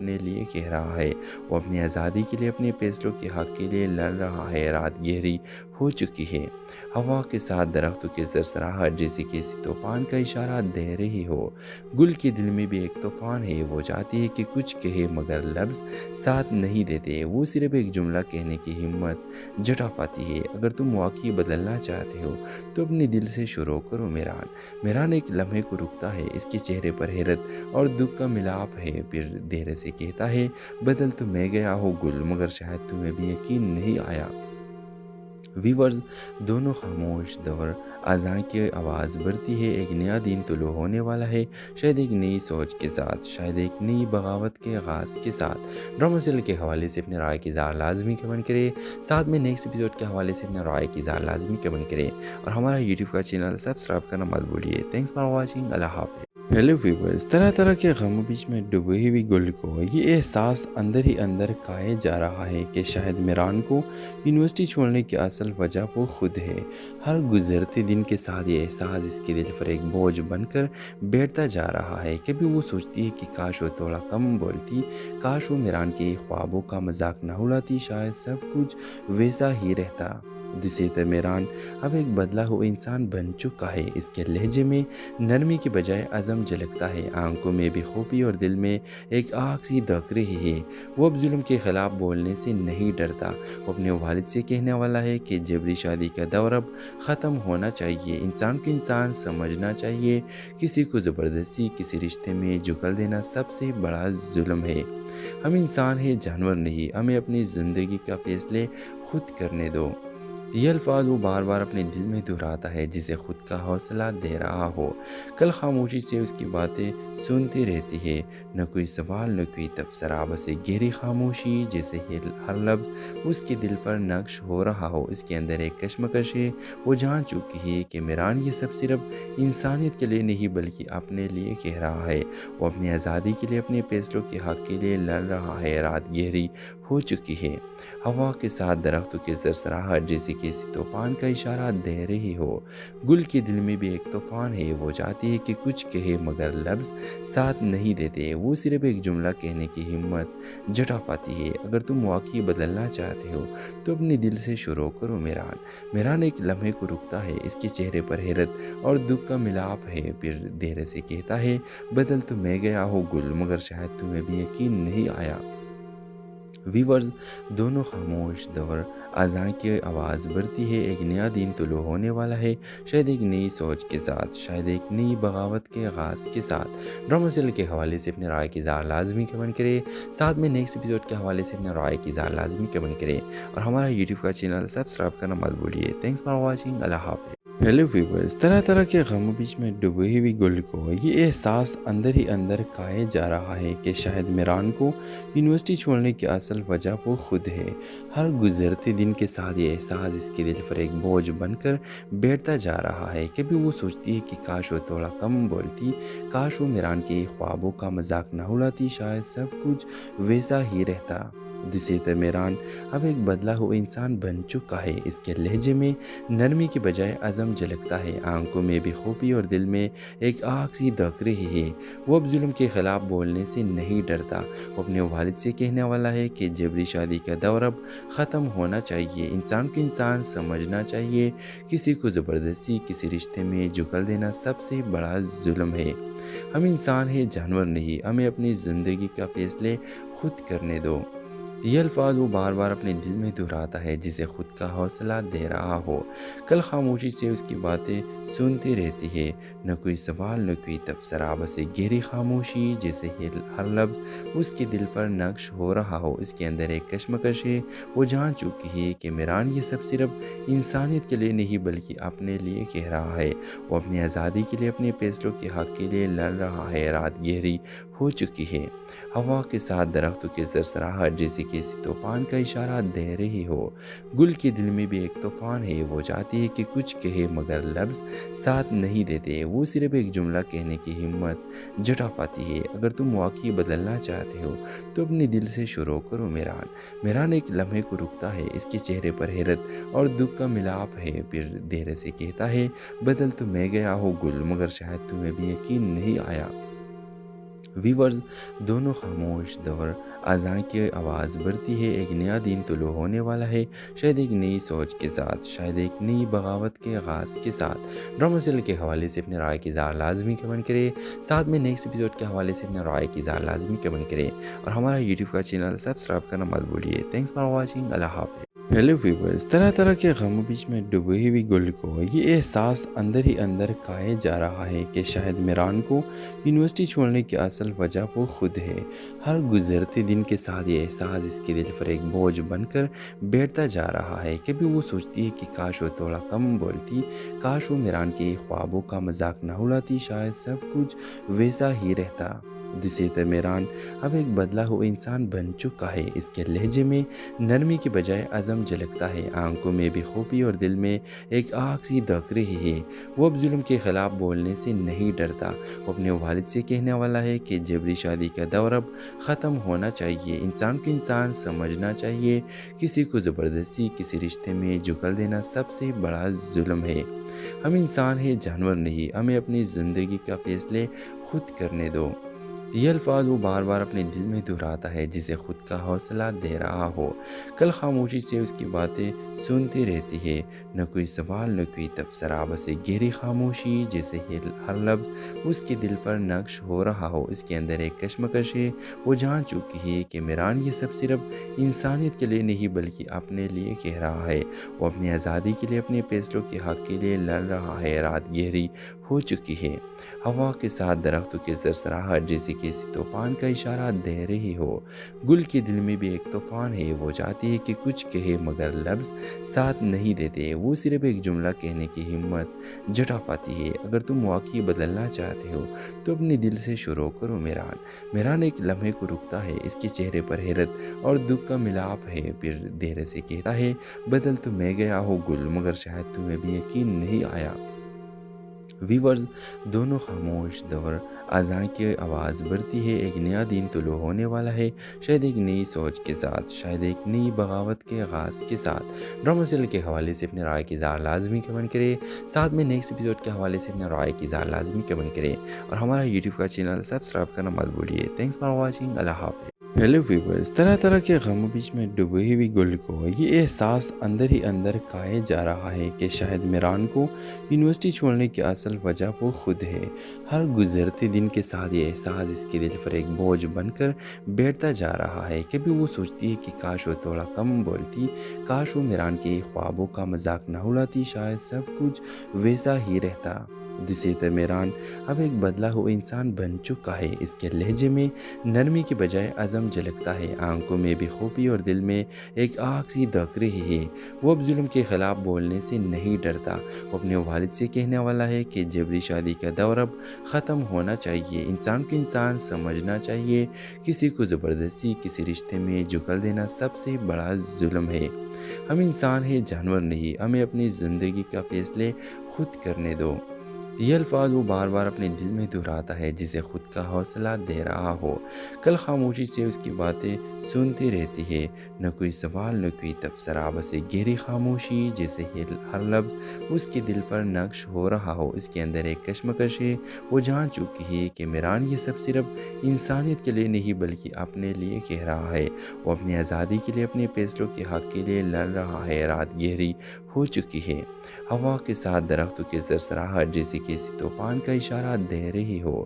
اپنے لیے کہہ رہا ہے، وہ اپنی آزادی کے لیے، اپنے فیصلوں کے حق کے لیے لڑ رہا ہے۔ رات گہری ہو چکی ہے، ہوا کے ساتھ درختوں کی سرسراہٹ جیسے کسی طوفان کا اشارہ دے رہی ہو۔ گل کے دل میں بھی ایک طوفان ہے، وہ چاہتی ہے کہ کچھ کہے مگر لفظ ساتھ نہیں دیتے، وہ صرف ایک جملہ کہنے کی ہمت جٹا پاتی ہے۔ اگر تم واقعی بدلنا چاہتے ہو تو اپنے دل سے شروع کرو۔ میران ایک لمحے کو رکتا ہے، اس کے چہرے پر حیرت اور دکھ کا ملاپ ہے، پھر دھیرے سے کہتا ہے، بدل تو میں گیا ہوں گل، مگر شاید تمہیں بھی یقین نہیں آیا۔ ویورز، دونوں خاموش دور اذان کی آواز بڑھتی ہے، ایک نیا دن طلوع ہونے والا ہے، شاید ایک نئی سوچ کے ساتھ، شاید ایک نئی بغاوت کے آغاز کے ساتھ۔ ڈرامہ سیریل کے حوالے سے اپنے رائے کی اظہار لازمی کمنٹ کرے، ساتھ میں نیکسٹ ایپیسوڈ کے حوالے سے اپنے رائے کی اظہار لازمی کمنٹ کرے، اور ہمارا یوٹیوب کا چینل سبسکرائب کرنا مت بھولیے۔ تھینکس فار واچنگ، اللہ حافظ۔ ہیلو ویورز، طرح طرح کے غموں بیچ میں ڈوبی ہوئی گل کو یہ احساس اندر ہی اندر کھائے جا رہا ہے کہ شاید میران کو یونیورسٹی چھوڑنے کی اصل وجہ وہ خود ہے۔ ہر گزرتے دن کے ساتھ یہ احساس اس کے دل پر ایک بوجھ بن کر بیٹھتا جا رہا ہے۔ کبھی وہ سوچتی ہے کہ کاش وہ تھوڑا کم بولتی، کاش وہ میران کے خوابوں کا مذاق نہ اڑاتی، شاید سب کچھ ویسا ہی رہتا۔ دوسری طرف میران اب ایک بدلا ہوا انسان بن چکا ہے، اس کے لہجے میں نرمی کے بجائے عزم جھلکتا ہے، آنکھوں میں بے خوبی اور دل میں ایک آگ سی دھک رہی ہے۔ وہ اب ظلم کے خلاف بولنے سے نہیں ڈرتا، وہ اپنے والد سے کہنے والا ہے کہ جبری شادی کا دور اب ختم ہونا چاہیے، انسان کو انسان سمجھنا چاہیے، کسی کو زبردستی کسی رشتے میں جھکل دینا سب سے بڑا ظلم ہے۔ ہم انسان ہیں، جانور نہیں، ہمیں اپنی زندگی کا فیصلے خود کرنے دو۔ یہ الفاظ وہ بار بار اپنے دل میں دہراتا ہے، جسے خود کا حوصلہ دے رہا ہو۔ کل خاموشی سے اس کی باتیں سنتی رہتی ہے، نہ کوئی سوال نہ کوئی تبصرہ، بس ایک گہری خاموشی، جیسے ہر لفظ اس کے دل پر نقش ہو رہا ہو۔ اس کے اندر ایک کشمکش ہے، وہ جان چکی ہے کہ میران یہ سب صرف انسانیت کے لیے نہیں بلکہ اپنے لیے کہہ رہا ہے، وہ اپنی آزادی کے لیے، اپنے فیصلوں کے حق کے لیے لڑ رہا ہے۔ رات گہری ہو چکی ہے، ہوا کے ساتھ درختوں کی سرسراہٹ جیسے کسی طوفان کا اشارہ دے رہی ہو۔ گل کے دل میں بھی ایک طوفان ہے، وہ چاہتی ہے کہ کچھ کہے مگر لفظ ساتھ نہیں دیتے، وہ صرف ایک جملہ کہنے کی ہمت جٹا پاتی ہے۔ اگر تم واقعی بدلنا چاہتے ہو تو اپنے دل سے شروع کرو۔ میران ایک لمحے کو رکتا ہے، اس کے چہرے پر حیرت اور دکھ کا ملاپ ہے، پھر دھیرے سے کہتا ہے، بدل تو میں گیا ہوں گل، مگر شاید تمہیں بھی یقین نہیں آیا۔ ویورز، دونوں خاموش دور اذان کی آواز بڑھتی ہے، ایک نیا دن طلوع ہونے والا ہے، شاید ایک نئی سوچ کے ساتھ، شاید ایک نئی بغاوت کے آغاز کے ساتھ۔ ڈرامہ سیریل کے حوالے سے اپنے رائے کی اظہار لازمی کمنٹ کرے، ساتھ میں نیکسٹ ایپیسوڈ کے حوالے سے اپنے رائے کی اظہار لازمی کمنٹ کرے، اور ہمارا یوٹیوب کا چینل سبسکرائب کرنا مت بھولیے۔ تھینکس فار واچنگ، اللہ حافظ۔ ہیلو ویورز، طرح طرح کے غموں بیچ میں ڈوبی ہوئی گل کو یہ احساس اندر ہی اندر کھائے جا رہا ہے کہ شاید میران کو یونیورسٹی چھوڑنے کی اصل وجہ وہ خود ہے۔ ہر گزرتے دن کے ساتھ یہ احساس اس کے دل پر ایک بوجھ بن کر بیٹھتا جا رہا ہے۔ کبھی وہ سوچتی ہے کہ کاش وہ تھوڑا کم بولتی، کاش وہ میران کے خوابوں کا مذاق نہ اڑاتی، شاید سب کچھ ویسا ہی رہتا۔ دوسری طرف میران اب ایک بدلا ہوا انسان بن چکا ہے، اس کے لہجے میں نرمی کے بجائے عزم جھلکتا ہے، آنکھوں میں بے خوبی اور دل میں ایک آگ سی دھک رہی ہے۔ وہ اب ظلم کے خلاف بولنے سے نہیں ڈرتا، وہ اپنے والد سے کہنے والا ہے کہ جبری شادی کا دور اب ختم ہونا چاہیے، انسان کو انسان سمجھنا چاہیے، کسی کو زبردستی کسی رشتے میں جھکل دینا سب سے بڑا ظلم ہے۔ ہم انسان ہیں، جانور نہیں، ہمیں اپنی زندگی کا فیصلے خود کرنے دو۔ یہ الفاظ وہ بار بار اپنے دل میں دہراتا ہے، جسے خود کا حوصلہ دے رہا ہو۔ کل خاموشی سے اس کی باتیں سنتی رہتی ہے، نہ کوئی سوال نہ کوئی تبصرہ، بس ایک گہری خاموشی، جیسے ہر لفظ اس کے دل پر نقش ہو رہا ہو۔ اس کے اندر ایک کشمکش ہے، وہ جان چکی ہے کہ میران یہ سب صرف انسانیت کے لیے نہیں بلکہ اپنے لیے کہہ رہا ہے، وہ اپنی آزادی کے لیے، اپنے فیصلوں کے حق کے لیے لڑ رہا ہے۔ رات گہری ہو چکی ہے، ہوا کے ساتھ درختوں کی سرسراہٹ جیسے کسی طوفان کا اشارہ دے رہی ہو۔ گل کے دل میں بھی ایک طوفان ہے، وہ چاہتی ہے کہ کچھ کہے مگر لفظ ساتھ نہیں دیتے، وہ صرف ایک جملہ کہنے کی ہمت جٹا پاتی ہے۔ اگر تم واقعی بدلنا چاہتے ہو تو اپنے دل سے شروع کرو۔ میران ایک لمحے کو رکتا ہے، اس کے چہرے پر حیرت اور دکھ کا ملاپ ہے، پھر دھیرے سے کہتا ہے، بدل تو میں گیا ہوں گل، مگر شاید تمہیں بھی یقین نہیں آیا۔ ویورز دونوں خاموش دور اذان کی آواز بڑھتی ہے، ایک نیا دن طلوع ہونے والا ہے، شاید ایک نئی سوچ کے ساتھ، شاید ایک نئی بغاوت کے آغاز کے ساتھ۔ ڈرامہ سیریل کے حوالے سے اپنے رائے کی اظہار لازمی کمنٹ کرے، ساتھ میں نیکسٹ ایپیسوڈ کے حوالے سے اپنے رائے کی اظہار لازمی کمنٹ کرے اور ہمارا یوٹیوب کا چینل سبسکرائب کرنا مت بھولیے۔ تھینکس فار واچنگ، اللہ حافظ۔ ہیلو ویورز، طرح طرح کے غموں بیچ میں ڈوبی ہوئی گل کو یہ احساس اندر ہی اندر کھائے جا رہا ہے کہ شاید میران کو یونیورسٹی چھوڑنے کی اصل وجہ وہ خود ہے۔ ہر گزرتے دن کے ساتھ یہ احساس اس کے دل پر ایک بوجھ بن کر بیٹھتا جا رہا ہے۔ کبھی وہ سوچتی ہے کہ کاش وہ تھوڑا کم بولتی، کاش وہ میران کے خوابوں کا مذاق نہ اڑاتی، شاید سب کچھ ویسا ہی رہتا۔ دوسری طرف میران اب ایک بدلا ہوا انسان بن چکا ہے۔ اس کے لہجے میں نرمی کے بجائے عزم جھلکتا ہے، آنکھوں میں بے خوبی اور دل میں ایک آگ سی دھک رہی ہے۔ وہ اب ظلم کے خلاف بولنے سے نہیں ڈرتا، وہ اپنے والد سے کہنے والا ہے کہ جبری شادی کا دور اب ختم ہونا چاہیے، انسان کو انسان سمجھنا چاہیے، کسی کو زبردستی کسی رشتے میں جھکل دینا سب سے بڑا ظلم ہے۔ ہم انسان ہیں، جانور نہیں، ہمیں اپنی زندگی کا فیصلے خود کرنے دو۔ یہ الفاظ وہ بار بار اپنے دل میں دہراتا ہے، جسے خود کا حوصلہ دے رہا ہو۔ کل خاموشی سے اس کی باتیں سنتی رہتی ہے، نہ کوئی سوال نہ کوئی تبصرہ، بس ایک گہری خاموشی، جیسے ہر لفظ اس کے دل پر نقش ہو رہا ہو۔ اس کے اندر ایک کشمکش ہے، وہ جان چکی ہے کہ میران یہ سب صرف انسانیت کے لیے نہیں بلکہ اپنے لیے کہہ رہا ہے۔ وہ اپنی آزادی کے لیے، اپنے فیصلوں کے حق کے لیے لڑ رہا ہے۔ رات گہری ہو چکی ہے، ہوا کے ساتھ درختوں کی سرسراہٹ جیسے کسی طوفان کا اشارہ دے رہی ہو۔ گل کے دل میں بھی ایک طوفان ہے، وہ چاہتی ہے کہ کچھ کہے مگر لفظ ساتھ نہیں دیتے، وہ صرف ایک جملہ کہنے کی ہمت جٹا پاتی ہے۔ اگر تم واقعی بدلنا چاہتے ہو تو اپنے دل سے شروع کرو۔ میران ایک لمحے کو رکتا ہے، اس کے چہرے پر حیرت اور دکھ کا ملاپ ہے، پھر دیر سے کہتا ہے، بدل تو میں گیا ہوں گل، مگر شاید تمہیں بھی یقین نہیں آیا۔ ویورز دونوں خاموش دور اذان کی آواز بڑھتی ہے، ایک نیا دن طلوع ہونے والا ہے، شاید ایک نئی سوچ کے ساتھ، شاید ایک نئی بغاوت کے آغاز کے ساتھ۔ ڈرامہ سیریل کے حوالے سے اپنے رائے کی اظہار لازمی کمنٹ کرے، ساتھ میں نیکسٹ ایپیسوڈ کے حوالے سے اپنے رائے کی اظہار لازمی کمنٹ کرے اور ہمارا یوٹیوب کا چینل سبسکرائب کرنا مت بھولیے۔ تھینکس فار واچنگ، اللہ حافظ۔ ہیلو ویورز، طرح طرح کے غموں بیچ میں ڈوبی ہوئی گل کو یہ احساس اندر ہی اندر کھائے جا رہا ہے کہ شاید میران کو یونیورسٹی چھوڑنے کی اصل وجہ وہ خود ہے۔ ہر گزرتے دن کے ساتھ یہ احساس اس کے دل پر ایک بوجھ بن کر بیٹھتا جا رہا ہے۔ کبھی وہ سوچتی ہے کہ کاش وہ تھوڑا کم بولتی، کاش وہ میران کے خوابوں کا مذاق نہ اڑاتی، شاید سب کچھ ویسا ہی رہتا۔ دوسری طرف میران اب ایک بدلا ہوا انسان بن چکا ہے، اس کے لہجے میں نرمی کے بجائے عزم جھلکتا ہے، آنکھوں میں بے خوبی اور دل میں ایک آگ سی دھک رہی ہے۔ وہ اب ظلم کے خلاف بولنے سے نہیں ڈرتا، وہ اپنے والد سے کہنے والا ہے کہ جبری شادی کا دور اب ختم ہونا چاہیے، انسان کو انسان سمجھنا چاہیے، کسی کو زبردستی کسی رشتے میں جھکل دینا سب سے بڑا ظلم ہے۔ ہم انسان ہیں، جانور نہیں، ہمیں اپنی زندگی کا فیصلے خود کرنے دو۔ یہ الفاظ وہ بار بار اپنے دل میں دہراتا ہے، جسے خود کا حوصلہ دے رہا ہو۔ کل خاموشی سے اس کی باتیں سنتی رہتی ہے، نہ کوئی سوال نہ کوئی تبصرہ، بس ایک گہری خاموشی، جیسے ہر لفظ اس کے دل پر نقش ہو رہا ہو۔ اس کے اندر ایک کشمکش ہے، وہ جان چکی ہے کہ میران یہ سب صرف انسانیت کے لیے نہیں بلکہ اپنے لیے کہہ رہا ہے۔ وہ اپنی آزادی کے لیے، اپنے فیصلوں کے حق کے لیے لڑ رہا ہے۔ رات گہری ہو چکی ہے، ہوا کے ساتھ درختوں کی سرسراہٹ جیسے کسی طوفان کا اشارہ دے رہی ہو۔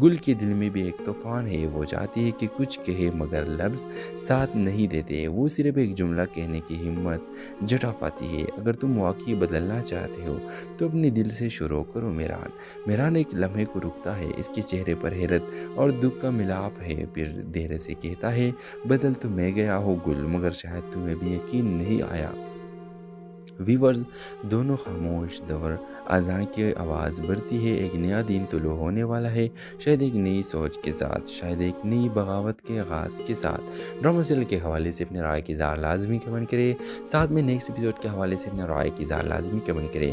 گل کے دل میں بھی ایک طوفان ہے، وہ چاہتی ہے کہ کچھ کہے مگر لفظ ساتھ نہیں دیتے، وہ صرف ایک جملہ کہنے کی ہمت جٹا پاتی ہے۔ اگر تم واقعی بدلنا چاہتے ہو تو اپنے دل سے شروع کرو۔ میران ایک لمحے کو رکتا ہے، اس کے چہرے پر حیرت اور دکھ کا ملاپ ہے، پھر دیر سے کہتا ہے، بدل تو میں گیا ہوں گل، مگر شاید تمہیں بھی یقین نہیں آیا۔ ویورز دونوں خاموش دور اذان کی آواز بڑھتی ہے، ایک نیا دن طلوع ہونے والا ہے، شاید ایک نئی سوچ کے ساتھ، شاید ایک نئی بغاوت کے آغاز کے ساتھ۔ ڈرامہ سیریل کے حوالے سے اپنے رائے کی اظہار لازمی کمنٹ کرے، ساتھ میں نیکسٹ ایپیسوڈ کے حوالے سے اپنے رائے کی اظہار لازمی کمنٹ کرے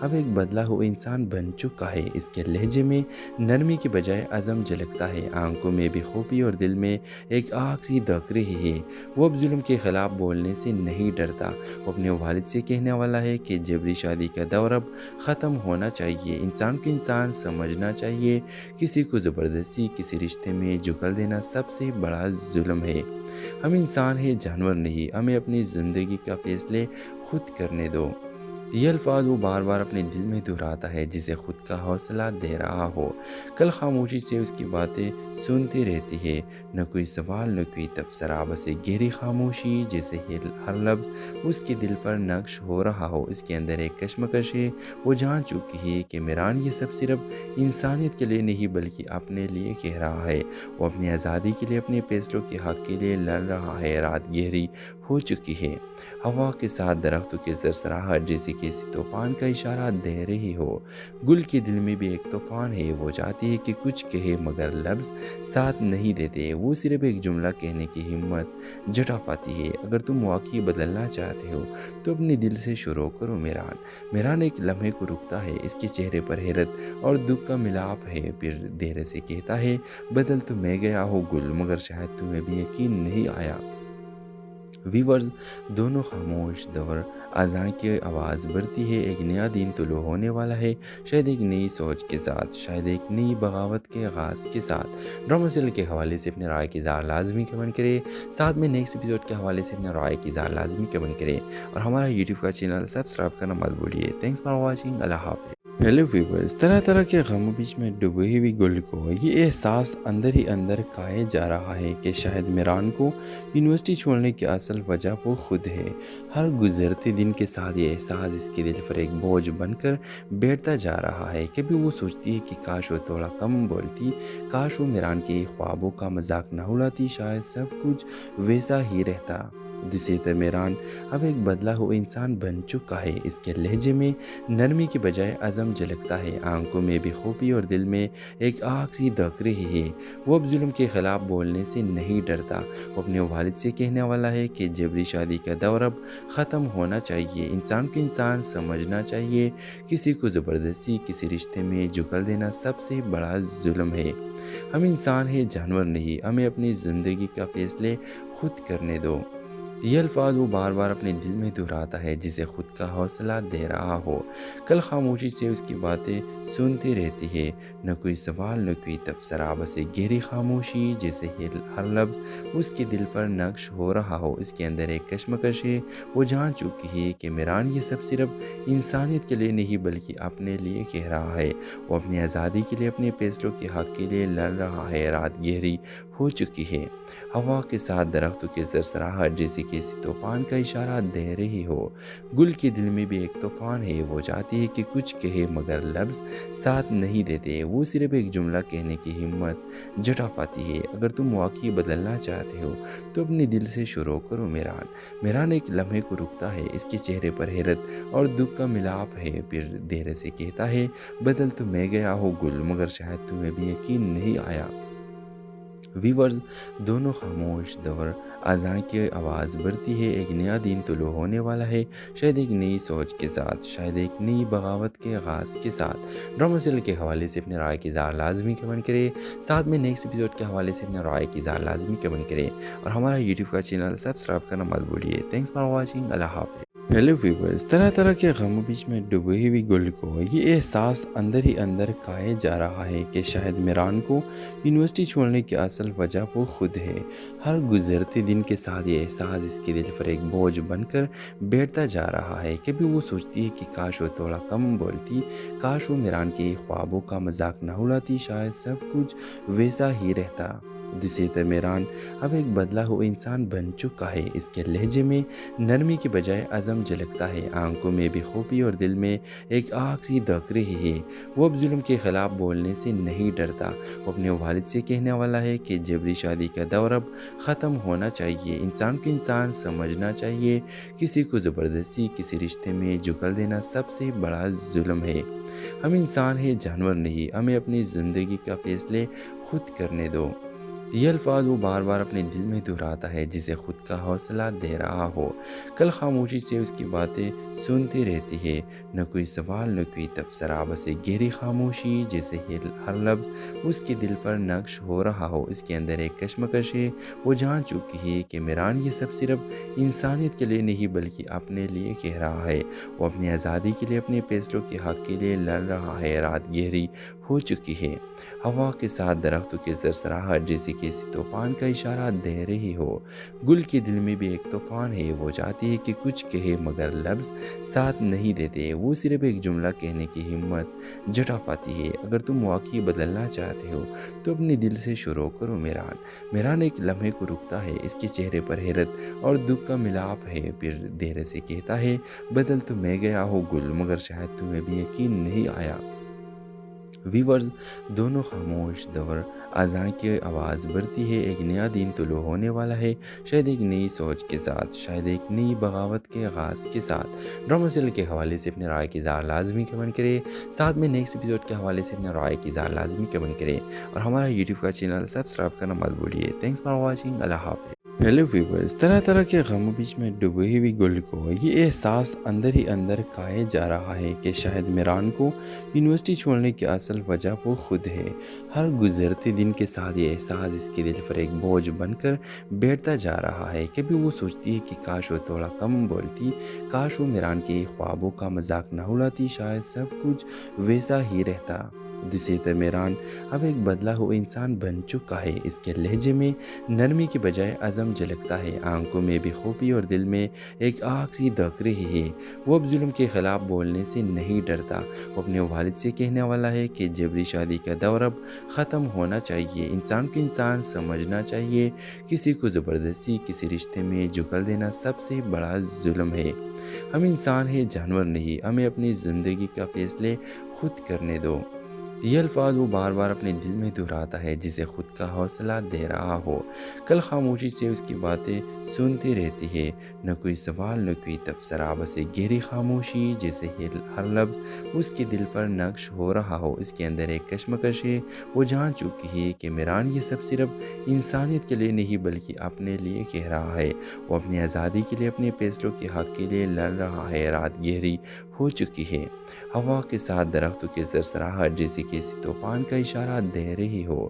اب ایک بدلا ہوا انسان بن چکا ہے۔ اس کے لہجے میں نرمی کے بجائے عزم جھلکتا ہے، آنکھوں میں بے خوبی اور دل میں ایک آگ سی دھک رہی ہے۔ وہ اب ظلم کے خلاف بولنے سے نہیں ڈرتا، وہ اپنے والد سے کہنے والا ہے کہ جبری شادی کا دور اب ختم ہونا چاہیے، انسان کو انسان سمجھنا چاہیے، کسی کو زبردستی کسی رشتے میں جکل دینا سب سے بڑا ظلم ہے۔ ہم انسان ہیں، جانور نہیں، ہمیں اپنی زندگی کا فیصلے خود کرنے دو۔ یہ الفاظ وہ بار بار اپنے دل میں دہراتا ہے جسے خود کا حوصلہ دے رہا ہو۔ کل خاموشی سے اس کی باتیں سنتی رہتی ہے، نہ کوئی سوال نہ کوئی تبصرہ، بس ایک گہری خاموشی جیسے ہر لفظ اس کے دل پر نقش ہو رہا ہو۔ اس کے اندر ایک کشمکش ہے، وہ جان چکی ہے کہ میران یہ سب صرف انسانیت کے لیے نہیں بلکہ اپنے لیے کہہ رہا ہے۔ وہ اپنی آزادی کے لیے، اپنے فیصلوں کے حق کے لیے لڑ رہا ہے۔ رات گہری ہو چکی ہے، ہوا کے ساتھ درختوں کے سرسراہٹ جیسے کسی طوفان کا اشارہ دے رہی ہو۔ گل کے دل میں بھی ایک طوفان ہے، وہ چاہتی ہے کہ کچھ کہے مگر لفظ ساتھ نہیں دیتے، وہ صرف ایک جملہ کہنے کی ہمت جٹا پاتی ہے۔ اگر تم واقعی بدلنا چاہتے ہو تو اپنے دل سے شروع کرو میران۔ میران ایک لمحے کو رکتا ہے، اس کے چہرے پر حیرت اور دکھ کا ملاپ ہے، پھر دھیرے سے کہتا ہے، بدل تو میں گیا ہوں گل، مگر شاید تمہیں بھی یقین نہیں آیا۔ ویورز، دونوں خاموش، دور اذان کی آواز بڑھتی ہے، ایک نیا دن طلوع ہونے والا ہے، شاید ایک نئی سوچ کے ساتھ، شاید ایک نئی بغاوت کے آغاز کے ساتھ۔ ڈرامہ سیریل کے حوالے سے اپنے رائے کی اظہار لازمی کمنٹ کرے، ساتھ میں نیکسٹ ایپیسوڈ کے حوالے سے اپنے رائے کی اظہار لازمی کمنٹ کرے، اور ہمارا یوٹیوب کا چینل سبسکرائب کرنا مت بھولیے۔ تھینکس فار واچنگ، اللہ حافظ۔ ہیلو ویورز، طرح طرح کے غموں بیچ میں ڈوبی ہوئی گل کو یہ احساس اندر ہی اندر کھائے جا رہا ہے کہ شاید میران کو یونیورسٹی چھوڑنے کی اصل وجہ وہ خود ہے۔ ہر گزرتے دن کے ساتھ یہ احساس اس کے دل پر ایک بوجھ بن کر بیٹھتا جا رہا ہے۔ کبھی وہ سوچتی ہے کہ کاش وہ تھوڑا کم بولتی، کاش وہ میران کے خوابوں کا مذاق نہ اڑاتی، شاید سب کچھ ویسا ہی رہتا۔ دوسری طرف میران اب ایک بدلا ہوا انسان بن چکا ہے، اس کے لہجے میں نرمی کے بجائے عزم جھلکتا ہے، آنکھوں میں بے خوبی اور دل میں ایک آگ سی دھک رہی ہے۔ وہ اب ظلم کے خلاف بولنے سے نہیں ڈرتا، وہ اپنے والد سے کہنے والا ہے کہ جبری شادی کا دور اب ختم ہونا چاہیے، انسان کو انسان سمجھنا چاہیے، کسی کو زبردستی کسی رشتے میں جکل دینا سب سے بڑا ظلم ہے۔ ہم انسان ہیں، جانور نہیں، ہمیں اپنی زندگی کا فیصلے خود کرنے دو۔ یہ الفاظ وہ بار بار اپنے دل میں دہراتا ہے جسے خود کا حوصلہ دے رہا ہو۔ کل خاموشی سے اس کی باتیں سنتی رہتی ہے، نہ کوئی سوال نہ کوئی تبصرہ، بس ایک گہری خاموشی جیسے ہر لفظ اس کے دل پر نقش ہو رہا ہو۔ اس کے اندر ایک کشمکش ہے، وہ جان چکی ہے کہ میران یہ سب صرف انسانیت کے لیے نہیں بلکہ اپنے لیے کہہ رہا ہے۔ وہ اپنی آزادی کے لیے، اپنے فیصلوں کے حق کے لیے لڑ رہا ہے۔ رات گہری ہو چکی ہے، ہوا کے ساتھ درختوں کے سرسراہٹ جیسے کسی طوفان کا اشارہ دے رہی ہو۔ گل کے دل میں بھی ایک طوفان ہے، وہ چاہتی ہے کہ کچھ کہے مگر لفظ ساتھ نہیں دیتے، وہ صرف ایک جملہ کہنے کی ہمت جٹا پاتی ہے۔ اگر تم واقعی بدلنا چاہتے ہو تو اپنے دل سے شروع کرو میران۔ میران ایک لمحے کو رکتا ہے، اس کے چہرے پر حیرت اور دکھ کا ملاپ ہے، پھر دھیرے سے کہتا ہے، بدل تو میں گیا ہوں گل، مگر شاید تمہیں بھی یقین نہیں آیا۔ ویورز، دونوں خاموش، دور اذان کی آواز بڑھتی ہے، ایک نیا دن طلوع ہونے والا ہے، شاید ایک نئی سوچ کے ساتھ، شاید ایک نئی بغاوت کے آغاز کے ساتھ۔ ڈرامہ سیریل کے حوالے سے اپنے رائے کی اظہار لازمی کمنٹ کرے، ساتھ میں نیکسٹ ایپیسوڈ کے حوالے سے اپنے رائے کی اظہار لازمی کمنٹ کرے، اور ہمارا یوٹیوب کا چینل سبسکرائب کرنا مت بھولیے۔ تھینکس فار واچنگ، اللہ حافظ۔ ہیلو ویورز، طرح طرح کے غموں بیچ میں ڈوبی ہوئی گل کو یہ احساس اندر ہی اندر کھائے جا رہا ہے کہ شاید میران کو یونیورسٹی چھوڑنے کی اصل وجہ وہ خود ہے۔ ہر گزرتے دن کے ساتھ یہ احساس اس کے دل پر ایک بوجھ بن کر بیٹھتا جا رہا ہے۔ کبھی وہ سوچتی ہے کہ کاش وہ تھوڑا کم بولتی، کاش وہ میران کے خوابوں کا مذاق نہ اڑاتی، شاید سب کچھ ویسا ہی رہتا۔ دوسری طرف میران اب ایک بدلا ہوا انسان بن چکا ہے، اس کے لہجے میں نرمی کے بجائے عزم جھلکتا ہے، آنکھوں میں بے خوبی اور دل میں ایک آگ سی دھک رہی ہے۔ وہ اب ظلم کے خلاف بولنے سے نہیں ڈرتا، وہ اپنے والد سے کہنے والا ہے کہ جبری شادی کا دور اب ختم ہونا چاہیے، انسان کو انسان سمجھنا چاہیے، کسی کو زبردستی کسی رشتے میں جکل دینا سب سے بڑا ظلم ہے۔ ہم انسان ہیں، جانور نہیں، ہمیں اپنی زندگی کا فیصلے خود کرنے دو۔ یہ الفاظ وہ بار بار اپنے دل میں دہراتا ہے جسے خود کا حوصلہ دے رہا ہو۔ کل خاموشی سے اس کی باتیں سنتی رہتی ہے، نہ کوئی سوال نہ کوئی تبصرہ، بس ایک گہری خاموشی جیسے ہر لفظ اس کے دل پر نقش ہو رہا ہو۔ اس کے اندر ایک کشمکش ہے، وہ جان چکی ہے کہ میران یہ سب صرف انسانیت کے لیے نہیں بلکہ اپنے لیے کہہ رہا ہے۔ وہ اپنی آزادی کے لیے، اپنے فیصلوں کے حق کے لیے لڑ رہا ہے۔ رات گہری ہو چکی ہے، ہوا کے ساتھ درختوں کے سرسراہٹ جیسے کسی طوفان کا اشارہ دے رہی ہو۔ گل کے دل میں بھی ایک طوفان ہے، وہ چاہتی ہے کہ کچھ کہے مگر لفظ ساتھ نہیں دیتے، وہ صرف ایک جملہ کہنے کی ہمت جٹا پاتی ہے۔ اگر تم واقعی بدلنا چاہتے ہو تو اپنے دل سے شروع کرو میران۔ میران ایک لمحے کو رکتا ہے، اس کے چہرے پر حیرت اور دکھ کا ملاپ ہے، پھر دھیرے سے کہتا ہے، بدل تو میں گیا ہوں گل، مگر شاید تمہیں بھی یقین نہیں آیا۔ ویورز، دونوں خاموش، دور اذان کی آواز بڑھتی ہے، ایک نیا دن طلوع ہونے والا ہے، شاید ایک نئی سوچ کے ساتھ، شاید ایک نئی بغاوت کے آغاز کے ساتھ۔ ڈرامہ سیریل کے حوالے سے اپنے رائے کی اظہار لازمی کمنٹ کرے، ساتھ میں نیکسٹ ایپیسوڈ کے حوالے سے اپنے رائے کی اظہار لازمی کمنٹ کرے، اور ہمارا یوٹیوب کا چینل سبسکرائب کرنا مت بھولیے۔ تھینکس فار واچنگ، اللہ حافظ۔ ہیلو ویورز، طرح طرح کے غموں بیچ میں ڈوبی ہوئی گل کو یہ احساس اندر ہی اندر کھائے جا رہا ہے کہ شاید میران کو یونیورسٹی چھوڑنے کی اصل وجہ وہ خود ہے۔ ہر گزرتے دن کے ساتھ یہ احساس اس کے دل پر ایک بوجھ بن کر بیٹھتا جا رہا ہے۔ کبھی وہ سوچتی ہے کہ کاش وہ تھوڑا کم بولتی، کاش وہ میران کے خوابوں کا مذاق نہ اڑاتی، شاید سب کچھ ویسا ہی رہتا۔ دوسری طرف میران اب ایک بدلا ہوا انسان بن چکا ہے، اس کے لہجے میں نرمی کی بجائے عزم جھلکتا ہے، آنکھوں میں بے خوبی اور دل میں ایک آگ سی دھک رہی ہے۔ وہ اب ظلم کے خلاف بولنے سے نہیں ڈرتا، وہ اپنے والد سے کہنے والا ہے کہ جبری شادی کا دور اب ختم ہونا چاہیے، انسان کو انسان سمجھنا چاہیے، کسی کو زبردستی کسی رشتے میں جکل دینا سب سے بڑا ظلم ہے۔ ہم انسان ہیں، جانور نہیں، ہمیں اپنی زندگی کا فیصلے خود کرنے دو۔ یہ الفاظ وہ بار بار اپنے دل میں دہراتا ہے جسے خود کا حوصلہ دے رہا ہو۔ کل خاموشی سے اس کی باتیں سنتی رہتی ہے، نہ کوئی سوال نہ کوئی تبصرہ، بس ایک گہری خاموشی جیسے ہر لفظ اس کے دل پر نقش ہو رہا ہو۔ اس کے اندر ایک کشمکش ہے، وہ جان چکی ہے کہ میران یہ سب صرف انسانیت کے لیے نہیں بلکہ اپنے لیے کہہ رہا ہے۔ وہ اپنی آزادی کے لیے، اپنے فیصلوں کے حق کے لیے لڑ رہا ہے۔ رات گہری ہو چکی ہے، ہوا کے ساتھ درختوں کے سرسراہٹ جیسے کسی طوفان کا اشارہ دے رہی ہو۔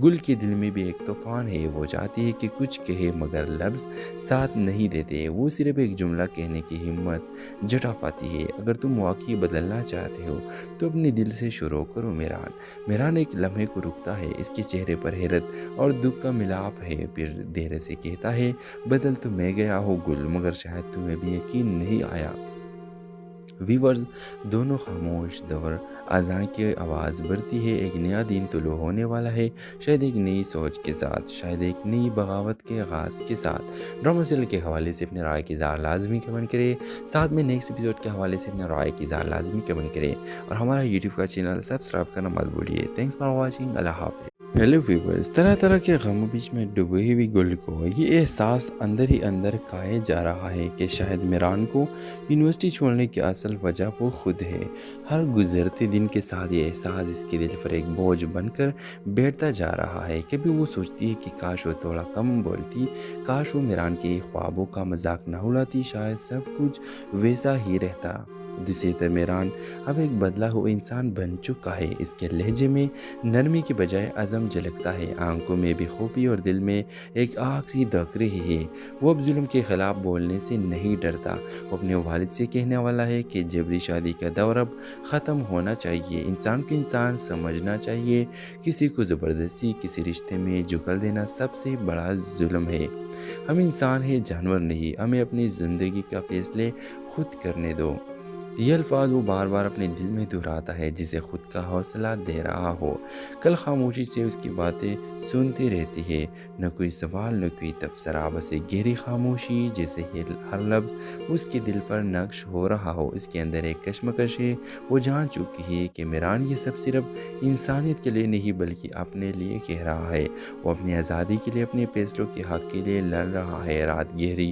گل کے دل میں بھی ایک طوفان ہے، وہ چاہتی ہے کہ کچھ کہے مگر لفظ ساتھ نہیں دیتے، وہ صرف ایک جملہ کہنے کی ہمت جٹا پاتی ہے۔ اگر تم واقعی بدلنا چاہتے ہو تو اپنے دل سے شروع کرو میران۔ میران ایک لمحے کو رکتا ہے، اس کے چہرے پر حیرت اور دکھ کا ملاپ ہے، پھر دھیرے سے کہتا ہے، بدل تو میں گیا ہوں گل، مگر شاید تمہیں بھی یقین نہیں آیا۔ ویورز، دونوں خاموش، دور اذان کی آواز بڑھتی ہے، ایک نیا دن طلوع ہونے والا ہے، شاید ایک نئی سوچ کے ساتھ، شاید ایک نئی بغاوت کے آغاز کے ساتھ۔ ڈرامہ سیریل کے حوالے سے اپنے رائے کی اظہار لازمی کمنٹ کرے، ساتھ میں نیکسٹ ایپیسوڈ کے حوالے سے اپنے رائے کی اظہار لازمی کمنٹ کرے، اور ہمارا یوٹیوب کا چینل سبسکرائب کرنا مت بھولیے۔ تھینکس فار واچنگ، اللہ حافظ۔ ہیلو ویورز، طرح طرح کے غموں بیچ میں ڈوبی ہوئی گل کو یہ احساس اندر ہی اندر کھائے جا رہا ہے کہ شاید میران کو یونیورسٹی چھوڑنے کی اصل وجہ وہ خود ہے۔ ہر گزرتے دن کے ساتھ یہ احساس اس کے دل پر ایک بوجھ بن کر بیٹھتا جا رہا ہے۔ کبھی وہ سوچتی ہے کہ کاش وہ تھوڑا کم بولتی، کاش وہ میران کے خوابوں کا مذاق نہ اڑاتی، شاید سب کچھ ویسا ہی رہتا۔ دوسری طرف میران اب ایک بدلا ہوا انسان بن چکا ہے، اس کے لہجے میں نرمی کی بجائے عزم جھلکتا ہے، آنکھوں میں بے خوبی اور دل میں ایک آگ سی دھک رہی ہے۔ وہ اب ظلم کے خلاف بولنے سے نہیں ڈرتا، وہ اپنے والد سے کہنے والا ہے کہ جبری شادی کا دور اب ختم ہونا چاہیے، انسان کو انسان سمجھنا چاہیے، کسی کو زبردستی کسی رشتے میں جکل دینا سب سے بڑا ظلم ہے۔ ہم انسان ہیں، جانور نہیں، ہمیں اپنی زندگی کا فیصلے خود کرنے دو۔ یہ الفاظ وہ بار بار اپنے دل میں دہراتا ہے جسے خود کا حوصلہ دے رہا ہو۔ کل خاموشی سے اس کی باتیں سنتی رہتی ہے، نہ کوئی سوال نہ کوئی تبصرہ، بس ایک گہری خاموشی جیسے ہر لفظ اس کے دل پر نقش ہو رہا ہو۔ اس کے اندر ایک کشمکش ہے، وہ جان چکی ہے کہ میران یہ سب صرف انسانیت کے لیے نہیں بلکہ اپنے لیے کہہ رہا ہے۔ وہ اپنی آزادی کے لیے، اپنے فیصلوں کے حق کے لیے لڑ رہا ہے۔ رات گہری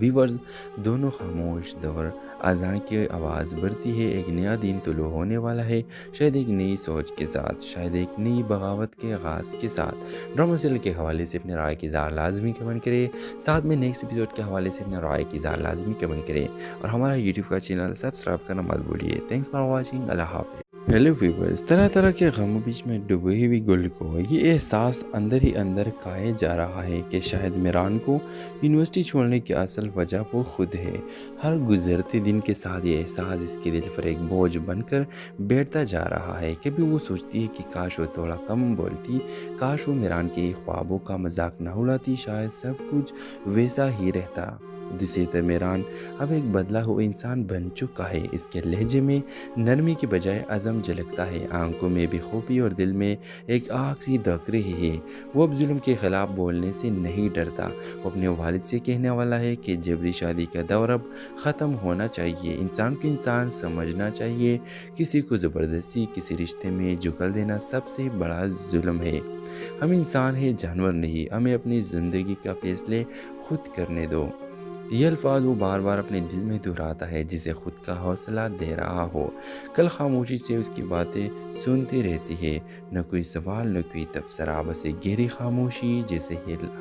ویورز دونوں خاموش دور اذان کی آواز بڑھتی ہے، ایک نیا دن طلوع ہونے والا ہے، شاید ایک نئی سوچ کے ساتھ، شاید ایک نئی بغاوت کے آغاز کے ساتھ۔ ڈرامہ سیریل کے حوالے سے اپنے رائے کی اظہار لازمی کمنٹ کرے، ساتھ میں نیکسٹ ایپیسوڈ کے حوالے سے اپنے رائے کی اظہار لازمی کمنٹ کرے اور ہمارا یوٹیوب کا چینل سبسکرائب کرنا مت بھولیے۔ تھینکس فار واچنگ، اللہ حافظ۔ ہیلو ویورز، طرح طرح کے غموں بیچ میں ڈوبی ہوئی گل کو یہ احساس اندر ہی اندر کھائے جا رہا ہے کہ شاید میران کو یونیورسٹی چھوڑنے کی اصل وجہ وہ خود ہے۔ ہر گزرتے دن کے ساتھ یہ احساس اس کے دل پر ایک بوجھ بن کر بیٹھتا جا رہا ہے۔ کبھی وہ سوچتی ہے کہ کاش وہ تھوڑا کم بولتی، کاش وہ میران کے خوابوں کا مذاق نہ اڑاتی، شاید سب کچھ ویسا ہی رہتا۔ دوسری طرف میران اب ایک بدلا ہوا انسان بن چکا ہے، اس کے لہجے میں نرمی کی بجائے عزم جھلکتا ہے، آنکھوں میں بے خوبی اور دل میں ایک آگ سی دھک رہی ہے۔ وہ اب ظلم کے خلاف بولنے سے نہیں ڈرتا، وہ اپنے والد سے کہنے والا ہے کہ جبری شادی کا دور اب ختم ہونا چاہیے، انسان کو انسان سمجھنا چاہیے، کسی کو زبردستی کسی رشتے میں جکل دینا سب سے بڑا ظلم ہے۔ ہم انسان ہیں، جانور نہیں، ہمیں اپنی زندگی کا فیصلے خود کرنے دو۔ یہ الفاظ وہ بار بار اپنے دل میں دہراتا ہے جسے خود کا حوصلہ دے رہا ہو۔ کل خاموشی سے اس کی باتیں سنتی رہتی ہے، نہ کوئی سوال نہ کوئی تبصرہ، بس ایک گہری خاموشی، جیسے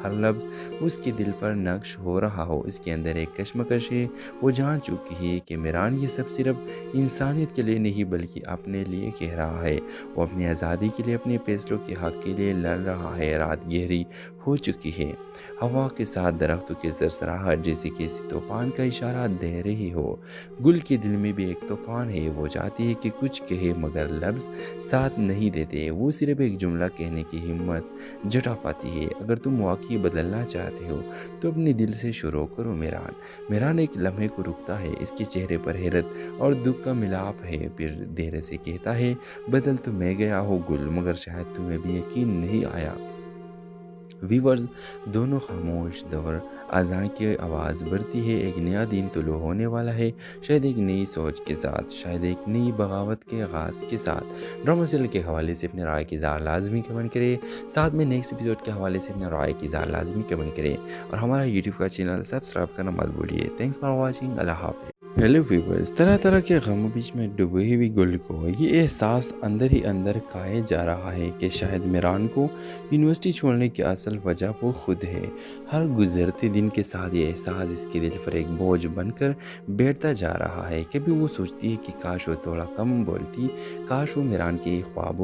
ہر لفظ اس کے دل پر نقش ہو رہا ہو۔ اس کے اندر ایک کشمکش ہے، وہ جان چکی ہے کہ میران یہ سب صرف انسانیت کے لیے نہیں بلکہ اپنے لیے کہہ رہا ہے۔ وہ اپنی آزادی کے لیے، اپنے فیصلوں کے حق کے لیے لڑ رہا ہے۔ رات گہری ہو چکی ہے، ہوا کے ساتھ درختوں کی سرسراہٹ جیسے کسی طوفان کا اشارہ دے رہی ہو۔ گل کے دل میں بھی ایک طوفان ہے، وہ چاہتی ہے کہ کچھ کہے مگر لفظ ساتھ نہیں دیتے، وہ صرف ایک جملہ کہنے کی ہمت جٹا پاتی ہے۔ اگر تم واقعی بدلنا چاہتے ہو تو اپنے دل سے شروع کرو میران۔ میران ایک لمحے کو رکتا ہے، اس کے چہرے پر حیرت اور دکھ کا ملاپ ہے، پھر دھیرے سے کہتا ہے، بدل تو میں گیا ہوں گل، مگر شاید تمہیں بھی یقین نہیں آیا۔ ویورز دونوں خاموش دور اذان کی آواز بڑھتی ہے، ایک نیا دن طلوع ہونے والا ہے، شاید ایک نئی سوچ کے ساتھ، شاید ایک نئی بغاوت کے آغاز کے ساتھ۔ ڈرامہ سیریل کے حوالے سے اپنے رائے کی اظہار لازمی کمنٹ کرے، ساتھ میں نیکسٹ ایپیسوڈ کے حوالے سے اپنے رائے کی اظہار لازمی کمنٹ کرے اور ہمارا یوٹیوب کا چینل سبسکرائب کرنا مت بھولیے۔ تھینکس فار واچنگ، اللہ حافظ۔ ہیلو ویورز، طرح طرح کے غموں بیچ میں ڈوبی ہوئی گل کو یہ احساس اندر ہی اندر کھائے جا رہا ہے کہ شاید میران کو یونیورسٹی چھوڑنے کی اصل وجہ وہ خود ہے۔ ہر گزرتے دن کے ساتھ یہ احساس اس کے دل پر ایک بوجھ بن کر بیٹھتا جا رہا ہے۔ کبھی وہ سوچتی ہے کہ کاش وہ تھوڑا کم بولتی، کاش وہ میران کے خوابوں